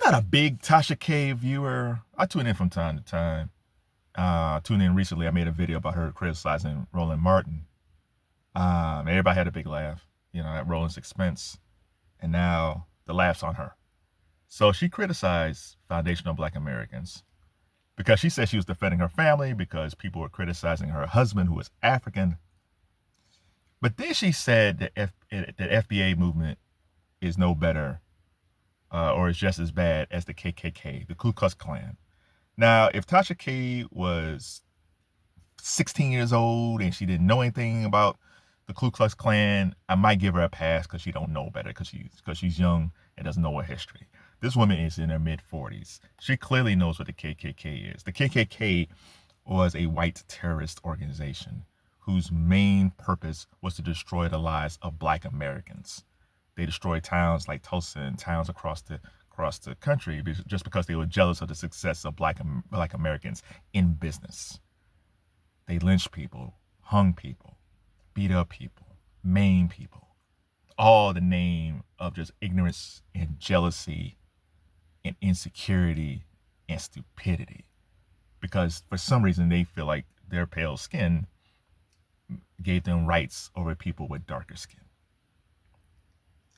not a big Tasha K viewer. I tune in from time to time. Tuned in recently. I made a video about her criticizing Roland Martin. Everybody had a big laugh, at Roland's expense. And now the laugh's on her. So she criticized foundational Black Americans because she said she was defending her family because people were criticizing her husband, who was African. But then she said that the FBA movement is no better or is just as bad as the KKK, the Ku Klux Klan. Now, if Tasha K was 16 years old and she didn't know anything about the Ku Klux Klan, I might give her a pass because she don't know better, because she's young and doesn't know her history. This woman is in her mid-40s. She clearly knows what the KKK is. The KKK was a white terrorist organization whose main purpose was to destroy the lives of Black Americans. They destroyed towns like Tulsa and towns across the country just because they were jealous of the success of Black Americans in business. They lynched people, hung people, beat up people, maimed people, all in the name of just ignorance and jealousy and insecurity and stupidity. Because for some reason they feel like their pale skin gave them rights over people with darker skin.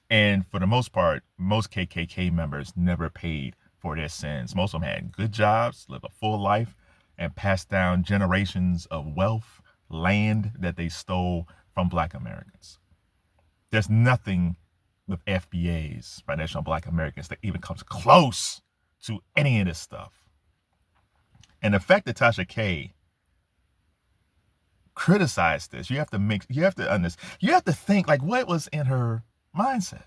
And for the most part, most KKK members never paid for their sins. Most of them had good jobs, lived a full life, and passed down generations of wealth, land that they stole from Black Americans. There's nothing with FBA's, Foundational Black Americans, that even comes close to any of this stuff. And the fact that Tasha K criticized this, you have to think, like, what was in her mindset.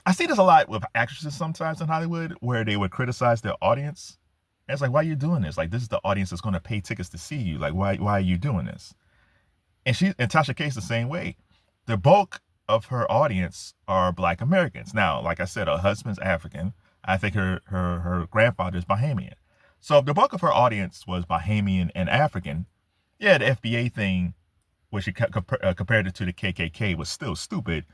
I see this a lot with actresses sometimes in Hollywood where they would criticize their audience. And it's like, why are you doing this? Like, this is the audience that's going to pay tickets to see you. Like, why are you doing this? And Tasha K is the same way. The bulk of her audience are Black Americans. Now, like I said, her husband's African. I think her grandfather is Bahamian. So if the bulk of her audience was Bahamian and African, yeah, the FBA thing, where she compared it to the KKK, was still stupid.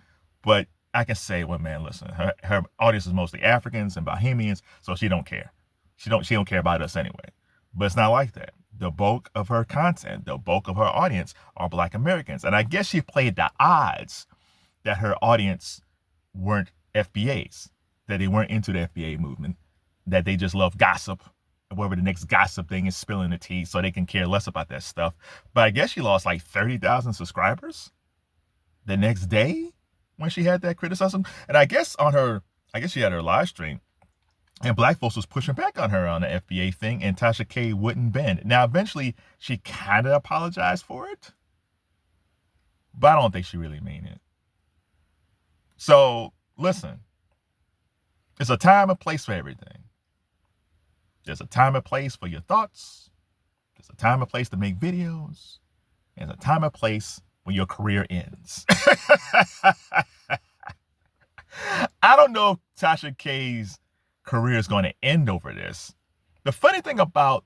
But I can say, well, man, listen, her audience is mostly Africans and Bahamians, so she don't care. She don't care about us anyway. But it's not like that. The bulk of her content, the bulk of her audience are Black Americans. And I guess she played the odds that her audience weren't FBAs, that they weren't into the FBA movement, that they just love gossip, whatever the next gossip thing is, spilling the tea, so they can care less about that stuff. But I guess she lost like 30,000 subscribers the next day when she had that criticism. And I guess she had her live stream, and Black folks was pushing back on her on the FBA thing, and Tasha K wouldn't bend. Now, eventually, she kind of apologized for it, but I don't think she really meant it. So, listen, there's a time and place for everything. There's a time and place for your thoughts. There's a time and place to make videos. There's a time and place when your career ends. I don't know if Tasha K's career is going to end over this. The funny thing about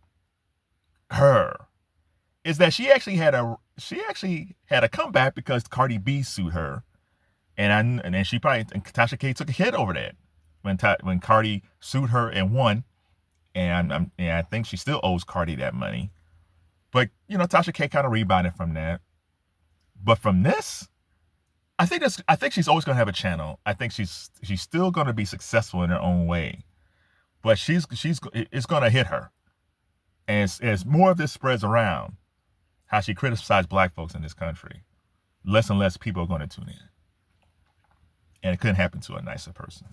her is that she actually had a comeback because Cardi B sued her, and then Tasha K took a hit over that when Cardi sued her and won. And I think she still owes Cardi that money. But, Tasha K kind of rebounded from that. But from this, I think she's always going to have a channel. I think she's still going to be successful in her own way. But it's going to hit her. And as more of this spreads around, how she criticized Black folks in this country, less and less people are going to tune in. And it couldn't happen to a nicer person.